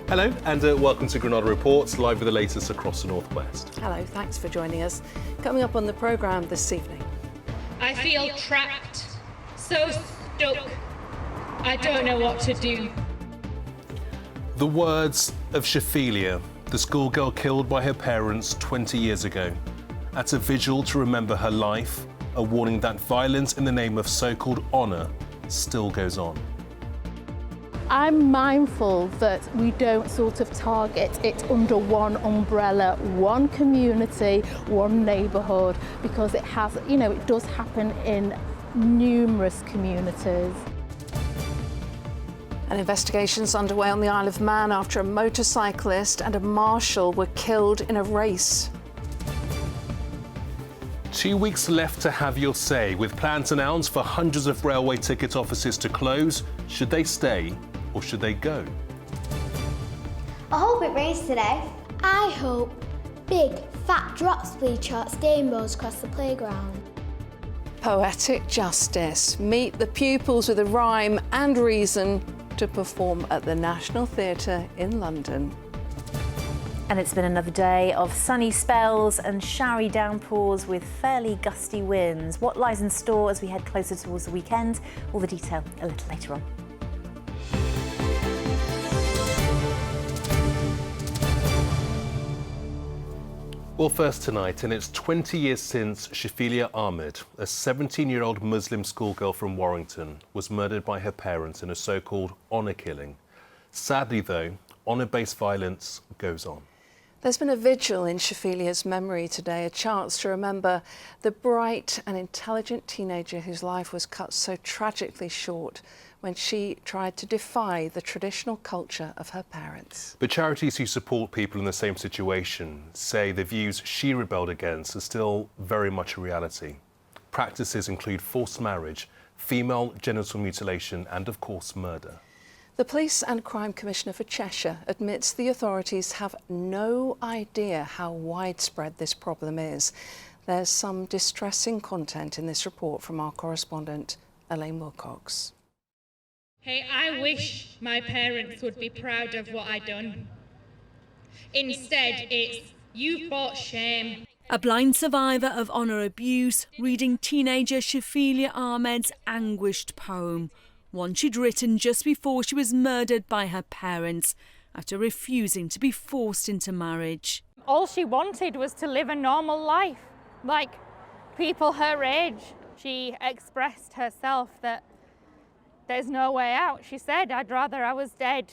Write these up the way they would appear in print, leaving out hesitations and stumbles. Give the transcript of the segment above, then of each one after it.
Hello and welcome to Granada Reports, live with the latest across the northwest. Hello, thanks for joining us. Coming up on the programme this evening. I feel trapped, so stuck. I don't know what to do. The words of Shafilia, the schoolgirl killed by her parents 20 years ago. At a vigil to remember her life, a warning that violence in the name of so-called honour still goes on. I'm mindful that we don't sort of target it under one umbrella, one community, one neighbourhood, because it has, it does happen in numerous communities. An investigation's underway on the Isle of Man after a motorcyclist and a marshal were killed in a race. 2 weeks left to have your say, with plans announced for hundreds of railway ticket offices to close. Should they stay or should they go? I hope it rains today. I hope big, fat drops bleed out rainbows across the playground. Poetic justice. Meet the pupils with a rhyme and reason to perform at the National Theatre in London. And it's been another day of sunny spells and showery downpours with fairly gusty winds. What lies in store as we head closer towards the weekend? All the detail a little later on. Well, first tonight, and it's 20 years since Shafilia Ahmed, a 17-year-old Muslim schoolgirl from Warrington, was murdered by her parents in a so-called honour killing. Sadly, though, honour-based violence goes on. There's been a vigil in Shafilia's memory today, a chance to remember the bright and intelligent teenager whose life was cut so tragically short when she tried to defy the traditional culture of her parents. But charities who support people in the same situation say the views she rebelled against are still very much a reality. Practices include forced marriage, female genital mutilation and, of course, murder. The Police and Crime Commissioner for Cheshire admits the authorities have no idea how widespread this problem is. There's some distressing content in this report from our correspondent, Elaine Wilcox. Hey, I wish my parents would be proud of what I'd done. Instead, it's, you've brought shame. A blind survivor of honour abuse reading teenager Shafilia Ahmed's anguished poem, one she'd written just before she was murdered by her parents after refusing to be forced into marriage. All she wanted was to live a normal life, like people her age. She expressed herself that there's no way out. She said, I'd rather I was dead.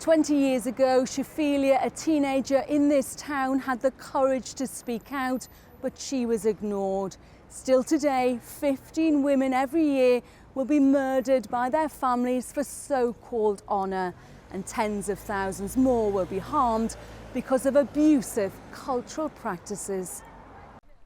20 years ago, Shafilia, a teenager in this town, had the courage to speak out, but she was ignored. Still today, 15 women every year will be murdered by their families for so-called honour, and tens of thousands more will be harmed because of abusive cultural practices.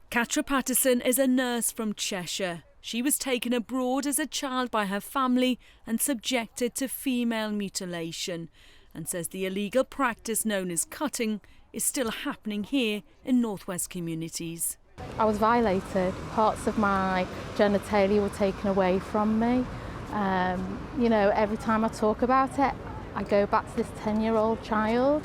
Catra Patterson is a nurse from Cheshire. She was taken abroad as a child by her family and subjected to female mutilation, and says the illegal practice known as cutting is still happening here in northwest communities. I was violated. Parts of my genitalia were taken away from me. Every time I talk about it, I go back to this 10-year-old child.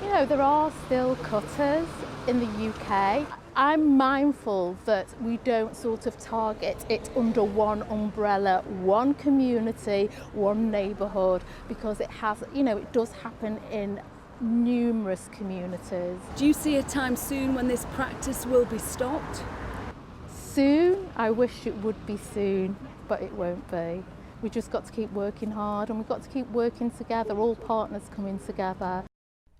There are still cutters in the UK. I'm mindful that we don't sort of target it under one umbrella, one community, one neighbourhood, because it has, it does happen in numerous communities. Do you see a time soon when this practice will be stopped? Soon? I wish it would be soon, but it won't be. We just got to keep working hard, and we've got to keep working together, all partners coming together.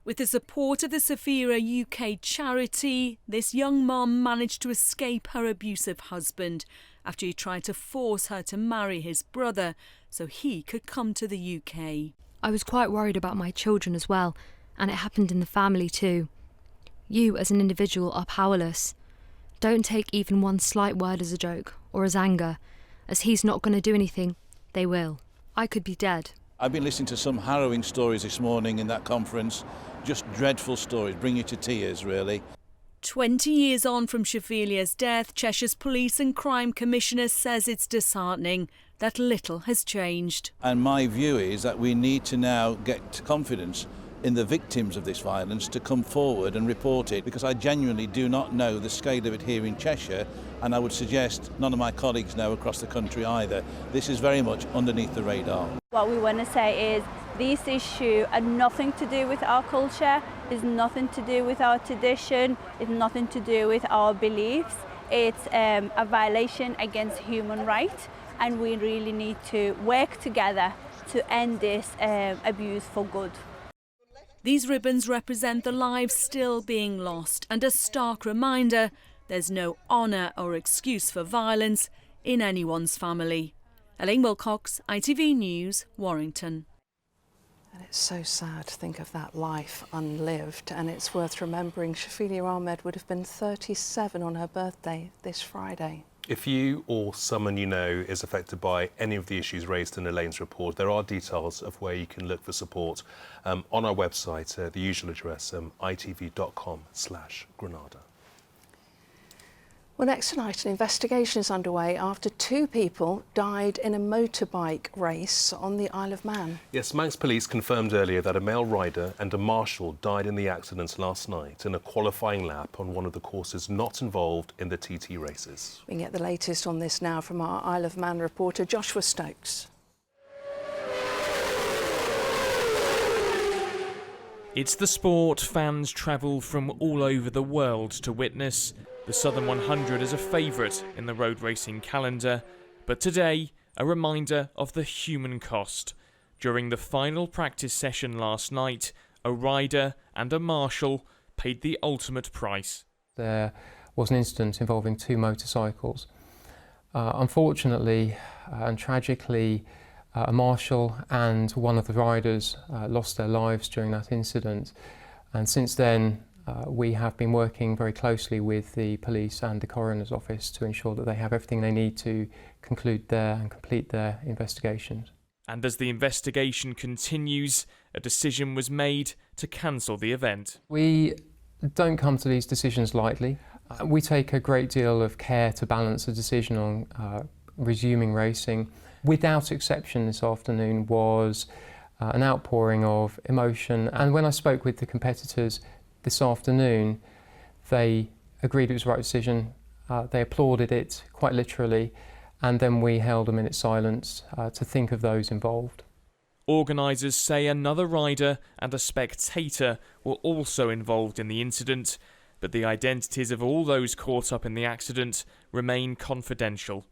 With the support of the Sophia UK charity, this young mum managed to escape her abusive husband after he tried to force her to marry his brother so he could come to the UK. I was quite worried about my children as well, and it happened in the family too. You as an individual are powerless. Don't take even one slight word as a joke or as anger, as he's not going to do anything. They will. I could be dead. I've been listening to some harrowing stories this morning in that conference. Just dreadful stories, bring you to tears, really. 20 years on from Shafilia's death, Cheshire's Police and Crime Commissioner says it's disheartening that little has changed. And my view is that we need to now get confidence in the victims of this violence to come forward and report it, because I genuinely do not know the scale of it here in Cheshire, and I would suggest none of my colleagues know across the country either. This is very much underneath the radar. What we want to say is these issues are nothing to do with our culture, it's nothing to do with our tradition, it's nothing to do with our beliefs. It's a violation against human rights, and we really need to work together to end this abuse for good. These ribbons represent the lives still being lost and a stark reminder there's no honour or excuse for violence in anyone's family. Elaine Wilcox, ITV News, Warrington. And it's so sad to think of that life unlived, and it's worth remembering Shafilia Ahmed would have been 37 on her birthday this Friday. If you or someone you know is affected by any of the issues raised in Elaine's report, there are details of where you can look for support on our website, the usual address, itv.com/Granada. Well, next tonight, an investigation is underway after 2 people died in a motorbike race on the Isle of Man. Yes, Manx police confirmed earlier that a male rider and a marshal died in the accident last night in a qualifying lap on one of the courses not involved in the TT races. We can get the latest on this now from our Isle of Man reporter, Joshua Stokes. It's the sport fans travel from all over the world to witness. The Southern 100 is a favourite in the road racing calendar, but today, a reminder of the human cost. During the final practice session last night, a rider and a marshal paid the ultimate price. There was an incident involving 2 motorcycles. Unfortunately and tragically, a marshal and one of the riders lost their lives during that incident, and since then we have been working very closely with the police and the coroner's office to ensure that they have everything they need to conclude and complete their investigations. And as the investigation continues, a decision was made to cancel the event. We don't come to these decisions lightly. We take a great deal of care to balance a decision on resuming racing. Without exception this afternoon was an outpouring of emotion, and when I spoke with the competitors this afternoon, they agreed it was the right decision. They applauded it quite literally, and then we held a minute's silence to think of those involved. Organisers say another rider and a spectator were also involved in the incident, but the identities of all those caught up in the accident remain confidential.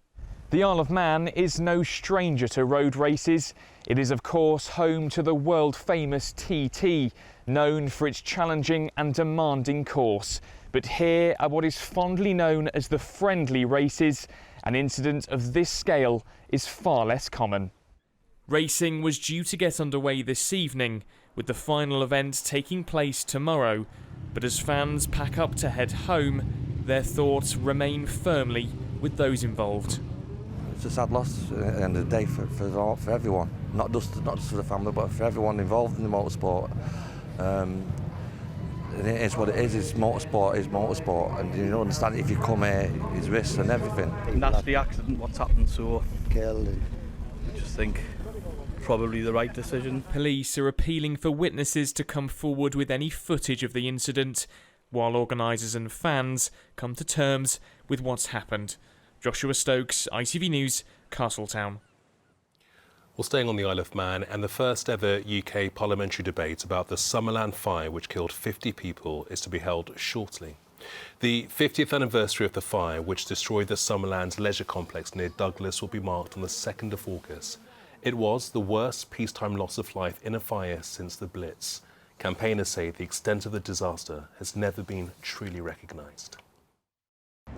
The Isle of Man is no stranger to road races. It is of course home to the world-famous TT, known for its challenging and demanding course. But here are what is fondly known as the friendly races. An incident of this scale is far less common. Racing was due to get underway this evening, with the final event taking place tomorrow. But as fans pack up to head home, their thoughts remain firmly with those involved. It's a sad loss at the end of the day for everyone, not just for the family, but for everyone involved in the motorsport. And it is what it is. It's motorsport, and you don't understand if you come here, it's risks and everything. And that's the accident, what's happened, so I just think probably the right decision. Police are appealing for witnesses to come forward with any footage of the incident, while organisers and fans come to terms with what's happened. Joshua Stokes, ITV News, Castletown. Well, staying on the Isle of Man, and the first ever UK parliamentary debate about the Summerland fire which killed 50 people is to be held shortly. The 50th anniversary of the fire which destroyed the Summerland leisure complex near Douglas will be marked on the 2nd of August. It was the worst peacetime loss of life in a fire since the Blitz. Campaigners say the extent of the disaster has never been truly recognised.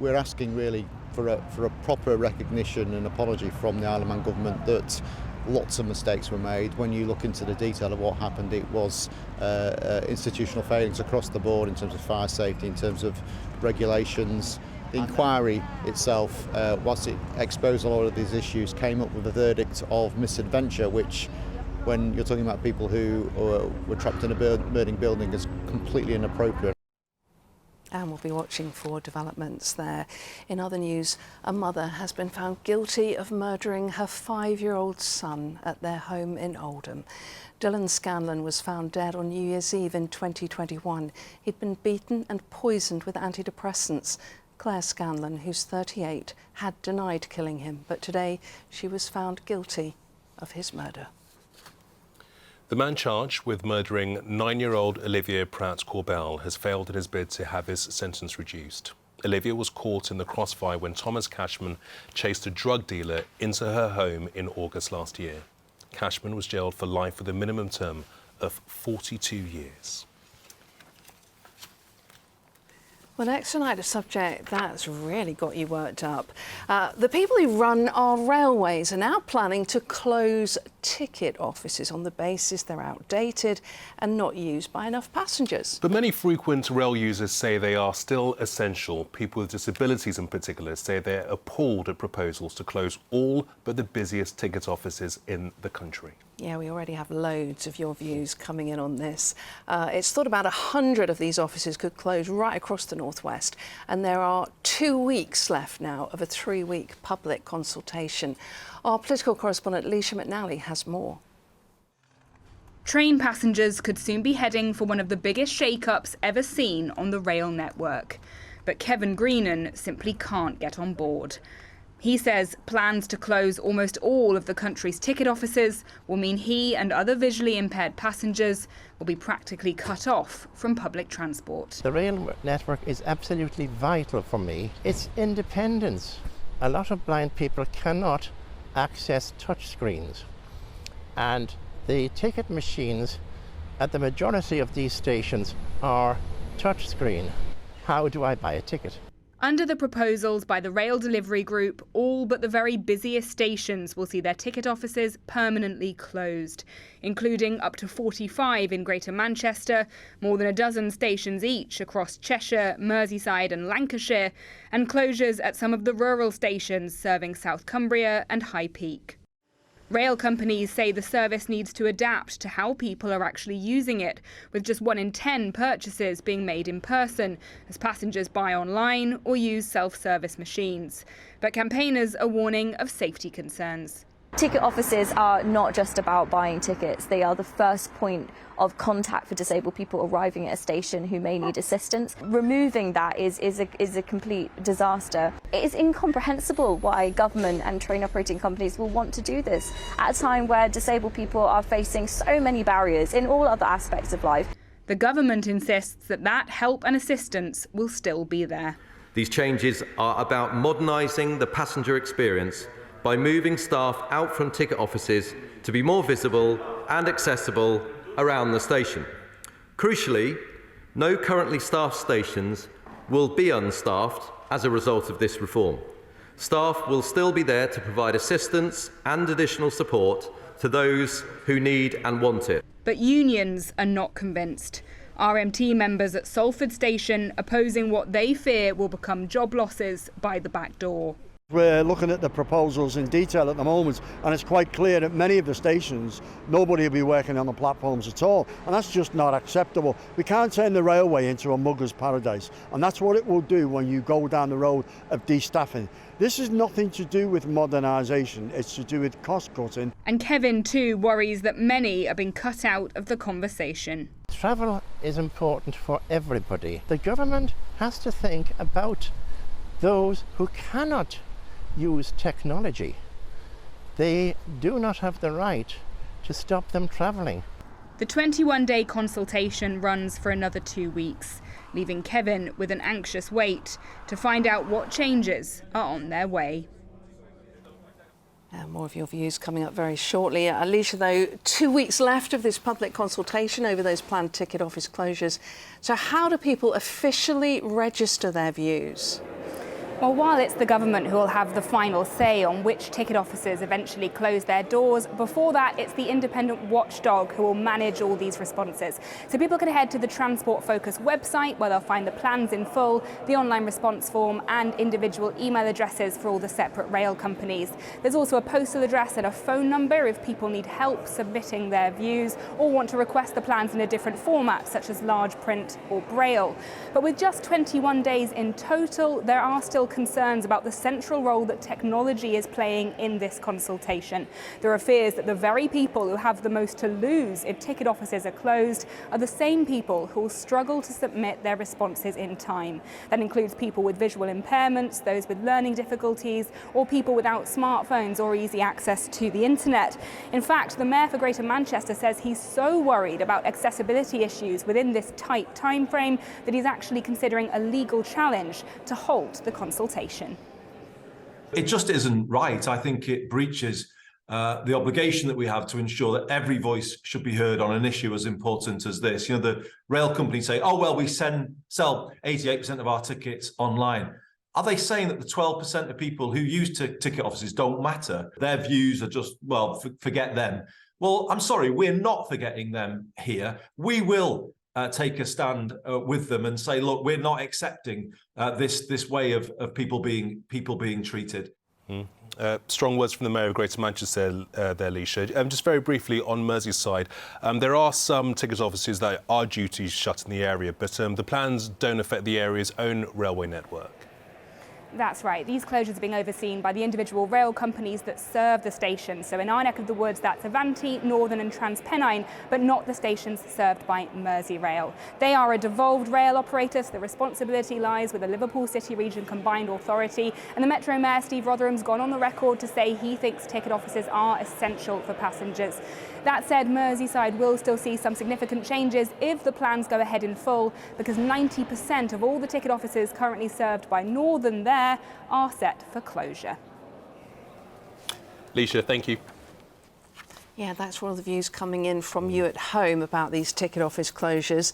We're asking really for a proper recognition and apology from the Isle of Man government that lots of mistakes were made. When you look into the detail of what happened, it was institutional failings across the board in terms of fire safety, in terms of regulations. The inquiry itself, whilst it exposed a lot of these issues, came up with a verdict of misadventure, which, when you're talking about people who were trapped in a burning building, is completely inappropriate. And we'll be watching for developments there. In other news, a mother has been found guilty of murdering her 5-year-old son at their home in Oldham. Dylan Scanlon was found dead on New Year's Eve in 2021. He'd been beaten and poisoned with antidepressants. Claire Scanlon, who's 38, had denied killing him, but today she was found guilty of his murder. The man charged with murdering 9-year-old Olivier Pratt-Corbel has failed in his bid to have his sentence reduced. Olivia was caught in the crossfire when Thomas Cashman chased a drug dealer into her home in August last year. Cashman was jailed for life with a minimum term of 42 years. Well, next tonight, a subject that's really got you worked up. The people who run our railways are now planning to close ticket offices on the basis they're outdated and not used by enough passengers. But many frequent rail users say they are still essential. People with disabilities in particular say they're appalled at proposals to close all but the busiest ticket offices in the country. Yeah, we already have loads of your views coming in on this. It's thought about 100 of these offices could close right across the northwest, and there are 2 weeks left now of a 3-week public consultation. Our political correspondent Leisha McNally has more. Train passengers could soon be heading for one of the biggest shake-ups ever seen on the rail network. But Kevin Greenan simply can't get on board. He says plans to close almost all of the country's ticket offices will mean he and other visually impaired passengers will be practically cut off from public transport. The rail network is absolutely vital for me. It's independence. A lot of blind people cannot access touchscreens, and the ticket machines at the majority of these stations are touchscreen. How do I buy a ticket? Under the proposals by the Rail Delivery Group, all but the very busiest stations will see their ticket offices permanently closed, including up to 45 in Greater Manchester, more than a dozen stations each across Cheshire, Merseyside and Lancashire, and closures at some of the rural stations serving South Cumbria and High Peak. Rail companies say the service needs to adapt to how people are actually using it, with just 1 in 10 purchases being made in person, as passengers buy online or use self-service machines. But campaigners are warning of safety concerns. Ticket offices are not just about buying tickets. They are the first point of contact for disabled people arriving at a station who may need assistance. Removing that is a complete disaster. It is incomprehensible why government and train operating companies will want to do this at a time where disabled people are facing so many barriers in all other aspects of life. The government insists that help and assistance will still be there. These changes are about modernising the passenger experience by moving staff out from ticket offices to be more visible and accessible around the station. Crucially, no currently staffed stations will be unstaffed as a result of this reform. Staff will still be there to provide assistance and additional support to those who need and want it. But unions are not convinced. RMT members at Salford Station opposing what they fear will become job losses by the back door. We're looking at the proposals in detail at the moment, and it's quite clear that many of the stations, nobody will be working on the platforms at all, and that's just not acceptable. We can't turn the railway into a mugger's paradise, and that's what it will do when you go down the road of destaffing. This is nothing to do with modernisation, it's to do with cost cutting. And Kevin too worries that many are being cut out of the conversation. Travel is important for everybody. The government has to think about those who cannot use technology. They do not have the right to stop them travelling. The 21-day consultation runs for another 2 weeks, leaving Kevin with an anxious wait to find out what changes are on their way. More of your views coming up very shortly. Alicia, though, 2 weeks left of this public consultation over those planned ticket office closures. So how do people officially register their views? Well, while it's the government who will have the final say on which ticket offices eventually close their doors, before that it's the independent watchdog who will manage all these responses. So people can head to the Transport Focus website where they'll find the plans in full, the online response form and individual email addresses for all the separate rail companies. There's also a postal address and a phone number if people need help submitting their views or want to request the plans in a different format, such as large print or braille. But with just 21 days in total, there are still concerns about the central role that technology is playing in this consultation. There are fears that the very people who have the most to lose if ticket offices are closed are the same people who will struggle to submit their responses in time. That includes people with visual impairments, those with learning difficulties, or people without smartphones or easy access to the internet. In fact, the Mayor for Greater Manchester says he's so worried about accessibility issues within this tight time frame that he's actually considering a legal challenge to halt the consultation. It just isn't right. I think it breaches the obligation that we have to ensure that every voice should be heard on an issue as important as this. You know, the rail companies say, oh, well, we sell 88% of our tickets online. Are they saying that the 12% of people who use ticket offices don't matter? Their views are just, well, forget them. Well, I'm sorry, we're not forgetting them here. We will take a stand with them and say, look, we're not accepting this way of people being treated. Strong words from the Mayor of Greater Manchester there, Leisha. Just very briefly on Merseyside, there are some ticket offices that are due to shut in the area, but the plans don't affect the area's own railway network. That's right. These closures are being overseen by the individual rail companies that serve the stations. So in our neck of the woods, that's Avanti, Northern and TransPennine, but not the stations served by Merseyrail. They are a devolved rail operator, so the responsibility lies with the Liverpool City Region Combined Authority. And the Metro Mayor, Steve Rotherham's gone on the record to say he thinks ticket offices are essential for passengers. That said, Merseyside will still see some significant changes if the plans go ahead in full, because 90% of all the ticket offices currently served by Northern there are set for closure. Leisha, thank you. Yeah, that's one of the views coming in from you at home about these ticket office closures.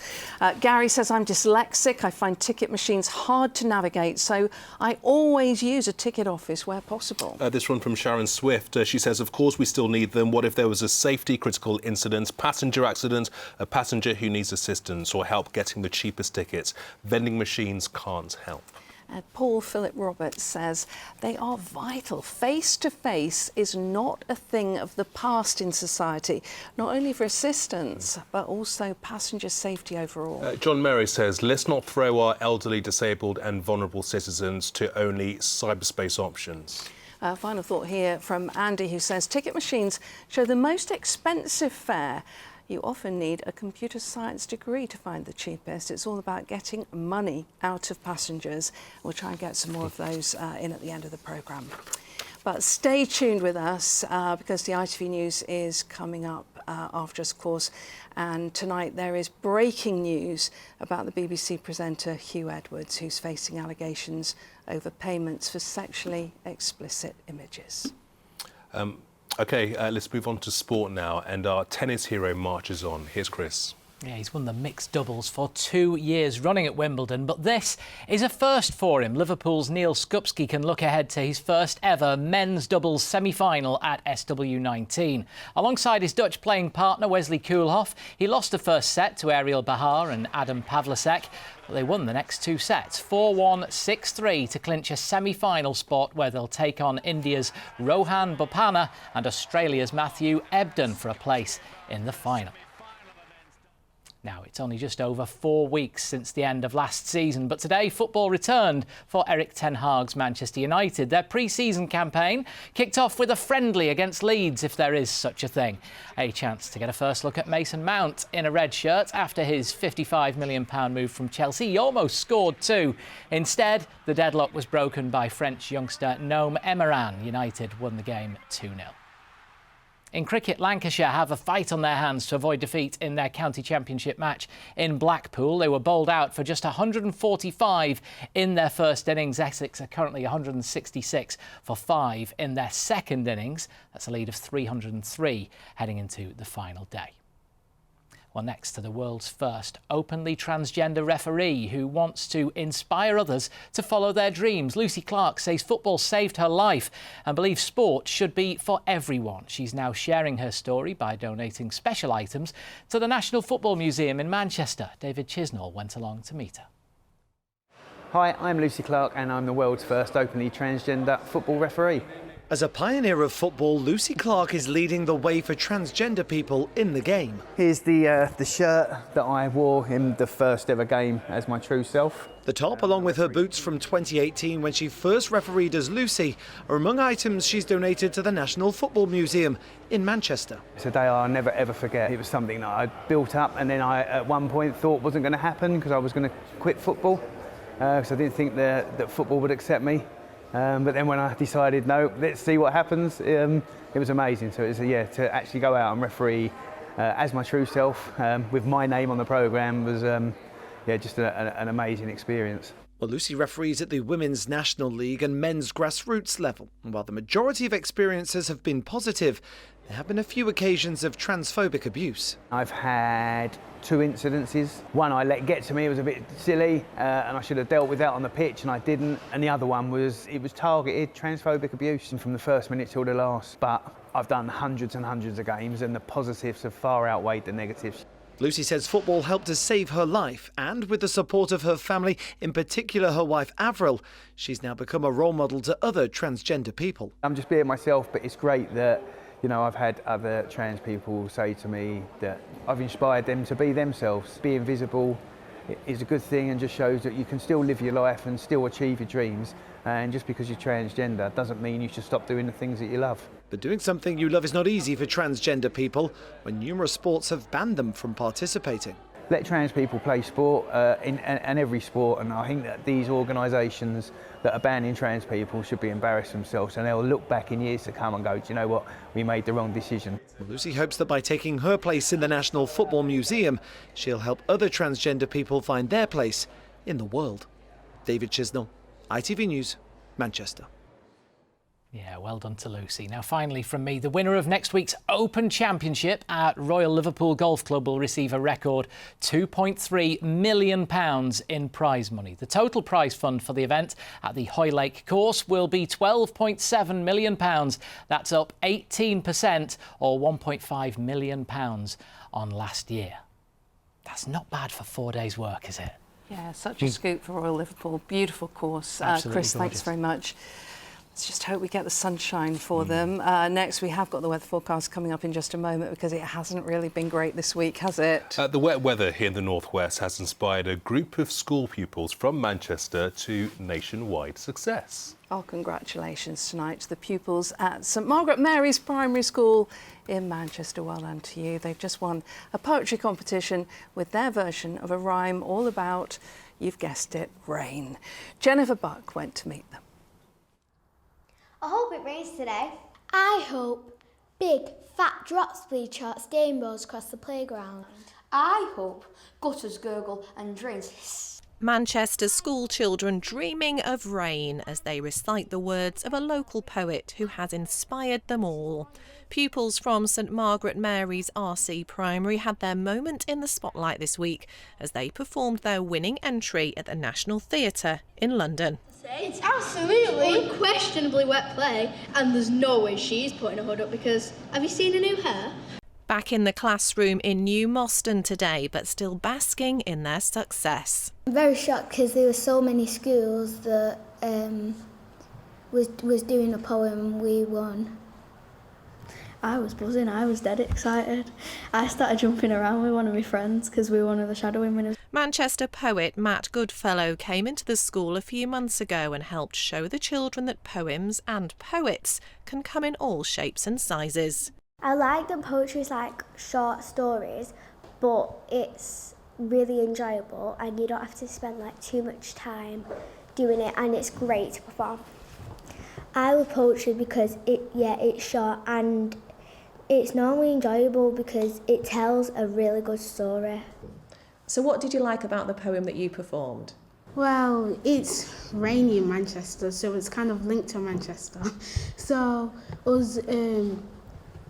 Gary says, I'm dyslexic. I find ticket machines hard to navigate, so I always use a ticket office where possible. This one from Sharon Swift. She says, of course we still need them. What if there was a safety critical incident, passenger accident, a passenger who needs assistance or help getting the cheapest tickets? Vending machines can't help. Paul Philip Roberts says they are vital. Face-to-face is not a thing of the past in society, not only for assistance, but also passenger safety overall. John Murray says, let's not throw our elderly, disabled and vulnerable citizens to only cyberspace options. Final thought here from Andy, who says ticket machines show the most expensive fare. You often need a computer science degree to find the cheapest. It's all about getting money out of passengers. We'll try and get some more of those in at the end of the programme. But stay tuned with us because the ITV News is coming up after us, of course. And tonight there is breaking news about the BBC presenter Hugh Edwards, who's facing allegations over payments for sexually explicit images. OK, let's move on to sport now, and our tennis hero marches on. Here's Chris. Yeah, he's won the mixed doubles for 2 years running at Wimbledon, but this is a first for him. Liverpool's Neil Skupski can look ahead to his first ever men's doubles semi-final at SW19. Alongside his Dutch playing partner Wesley Koolhof, he lost the first set to Ariel Bahar and Adam Pavlicek, but they won the next 2 sets, 4-1, 6-3 to clinch a semi-final spot where they'll take on India's Rohan Bopanna and Australia's Matthew Ebden for a place in the final. Now, it's only just over 4 weeks since the end of last season, but today football returned for Erik ten Hag's Manchester United. Their pre-season campaign kicked off with a friendly against Leeds, if there is such a thing. A chance to get a first look at Mason Mount in a red shirt after his £55 million move from Chelsea. He almost scored too. Instead, the deadlock was broken by French youngster Noam Emeran. United won the game 2-0. In cricket, Lancashire have a fight on their hands to avoid defeat in their county championship match in Blackpool. They were bowled out for just 145 in their first innings. Essex are currently 166 for 5 in their second innings. That's a lead of 303 heading into the final day. Well, next to the world's first openly transgender referee who wants to inspire others to follow their dreams. Lucy Clark says football saved her life and believes sport should be for everyone. She's now sharing her story by donating special items to the National Football Museum in Manchester. David Chisnall went along to meet her. Hi, I'm Lucy Clark and I'm the world's first openly transgender football referee. As a pioneer of football, Lucy Clark is leading the way for transgender people in the game. Here's the shirt that I wore in the first ever game as my true self. The top, along with her boots from 2018 when she first refereed as Lucy, are among items she's donated to the National Football Museum in Manchester. It's a day I'll never ever forget. It was something that I built up and then I at one point thought wasn't going to happen because I was going to quit football. Because I didn't think that football would accept me. But then when I decided, no, let's see what happens, it was amazing. So it was, to actually go out and referee as my true self with my name on the programme was just an amazing experience. Well, Lucy referees at the Women's National League and men's grassroots level. And while the majority of experiences have been positive, there have been a few occasions of transphobic abuse. I've had 2 incidences. One I let get to me, it was a bit silly and I should have dealt with that on the pitch and I didn't. And the other one was, it was targeted transphobic abuse from the first minute till the last. But I've done hundreds and hundreds of games and the positives have far outweighed the negatives. Lucy says football helped to save her life, and with the support of her family, in particular her wife Avril, she's now become a role model to other transgender people. I'm just being myself, but it's great that I've had other trans people say to me that I've inspired them to be themselves. Being visible is a good thing and just shows that you can still live your life and still achieve your dreams. And just because you're transgender doesn't mean you should stop doing the things that you love. But doing something you love is not easy for transgender people when numerous sports have banned them from participating. Let trans people play sport in every sport, and I think that these organisations that are banning trans people should be embarrassed themselves and they'll look back in years to come and go, do you know what, we made the wrong decision. Well, Lucy hopes that by taking her place in the National Football Museum, she'll help other transgender people find their place in the world. David Chisnall, ITV News, Manchester. Yeah, well done to Lucy. Now, finally from me, the winner of next week's Open Championship at Royal Liverpool Golf Club will receive a record £2.3 million in prize money. The total prize fund for the event at the Hoylake course will be £12.7 million. That's up 18% or £1.5 million on last year. That's not bad for 4 days' work, is it? Yeah, such a scoop for Royal Liverpool. Beautiful course. Chris, gorgeous. Thanks very much. Let's just hope we get the sunshine for them. Next, we have got the weather forecast coming up in just a moment because it hasn't really been great this week, has it? The wet weather here in the northwest has inspired a group of school pupils from Manchester to nationwide success. Oh, congratulations tonight to the pupils at St Margaret Mary's Primary School in Manchester. Well done to you. They've just won a poetry competition with their version of a rhyme all about, you've guessed it, rain. Jennifer Buck went to meet them. I hope it rains today. I hope big, fat drops bleed out rainbows across the playground. I hope gutters gurgle and drains hiss. Manchester school children dreaming of rain as they recite the words of a local poet who has inspired them all. Pupils from St Margaret Mary's RC Primary had their moment in the spotlight this week as they performed their winning entry at the National Theatre in London. It's absolutely unquestionably wet play, and there's no way she's putting her hood up because, have you seen her new hair? Back in the classroom in New Moston today, but still basking in their success. I'm very shocked because there were so many schools that was doing a poem. We won. I was buzzing, I was dead excited. I started jumping around with one of my friends because we were one of the shadowing winners. Manchester poet Matt Goodfellow came into the school a few months ago and helped show the children that poems and poets can come in all shapes and sizes. I like that poetry is like short stories, but it's really enjoyable and you don't have to spend like too much time doing it, and it's great to perform. I love poetry because it's short and it's normally enjoyable because it tells a really good story. So what did you like about the poem that you performed? Well, it's rainy in Manchester, so it's kind of linked to Manchester. So us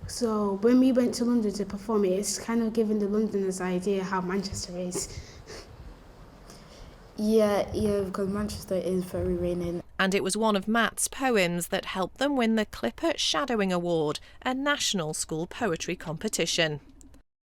So when we went to London to perform it, it's kind of giving the Londoners idea how Manchester is. Yeah, because Manchester is very raining. And it was one of Matt's poems that helped them win the Clipper Shadowing Award, a national school poetry competition.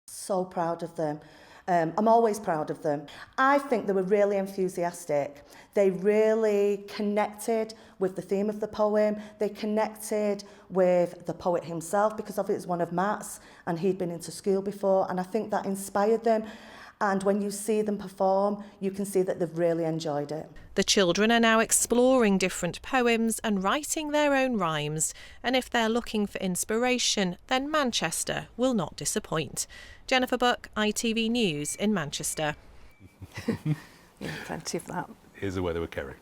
So proud of them. I'm always proud of them. I think they were really enthusiastic. They really connected with the theme of the poem. They connected with the poet himself because of it's one of Matt's and he'd been into school before, and I think that inspired them. And when you see them perform, you can see that they've really enjoyed it. The children are now exploring different poems and writing their own rhymes. And if they're looking for inspiration, then Manchester will not disappoint. Jennifer Buck, ITV News in Manchester. Yeah, plenty of that. Here's the weather with Kerry.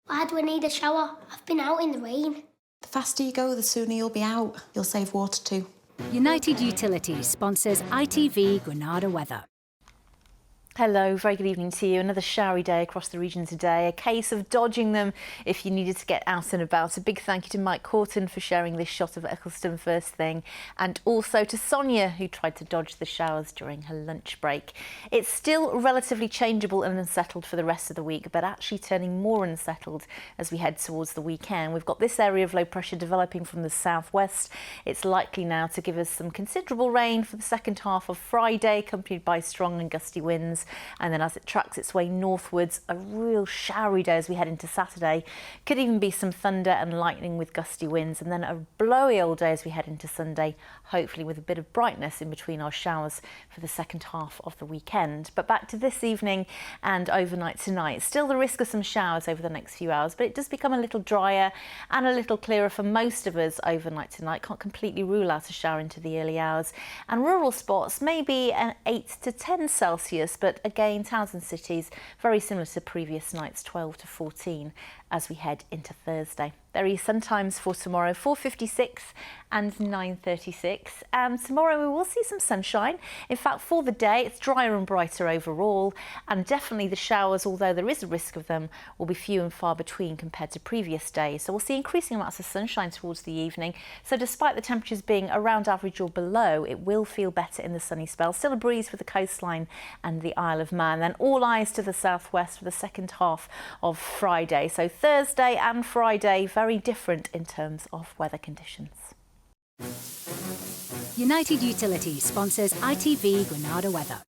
Why do I need a shower? I've been out in the rain. The faster you go, the sooner you'll be out. You'll save water too. United Utilities sponsors ITV Granada weather. Hello, very good evening to you. Another showery day across the region today. A case of dodging them if you needed to get out and about. A big thank you to Mike Corton for sharing this shot of Eccleston first thing, and also to Sonia, who tried to dodge the showers during her lunch break. It's still relatively changeable and unsettled for the rest of the week, but actually turning more unsettled as we head towards the weekend. We've got this area of low pressure developing from the southwest. It's likely now to give us some considerable rain for the second half of Friday, accompanied by strong and gusty winds. And then as it tracks its way northwards, a real showery day as we head into Saturday. Could even be some thunder and lightning with gusty winds, and then a blowy old day as we head into Sunday, hopefully with a bit of brightness in between our showers for the second half of the weekend. But back to this evening and overnight tonight. Still the risk of some showers over the next few hours, but it does become a little drier and a little clearer for most of us overnight tonight. Can't completely rule out a shower into the early hours. And rural spots, maybe an 8 to 10 Celsius, but again, towns and cities, very similar to previous nights, 12 to 14 as we head into Thursday. There is sun times for tomorrow, 4:56 and 9:36. And tomorrow we will see some sunshine. In fact, for the day, it's drier and brighter overall. And definitely the showers, although there is a risk of them, will be few and far between compared to previous days. So we'll see increasing amounts of sunshine towards the evening. So despite the temperatures being around average or below, it will feel better in the sunny spell. Still a breeze with the coastline and the Isle of Man. Then all eyes to the southwest for the second half of Friday. So Thursday and Friday, very different in terms of weather conditions. United Utilities sponsors ITV Granada weather.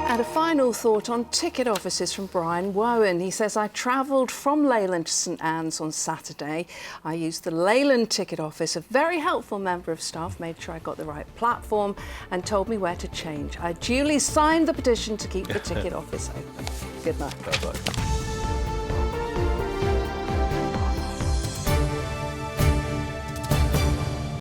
And a final thought on ticket offices from Brian Wowen. He says, I travelled from Leyland to St Anne's on Saturday. I used the Leyland ticket office. A very helpful member of staff made sure I got the right platform and told me where to change. I duly signed the petition to keep the ticket office open. Good night. Bye-bye.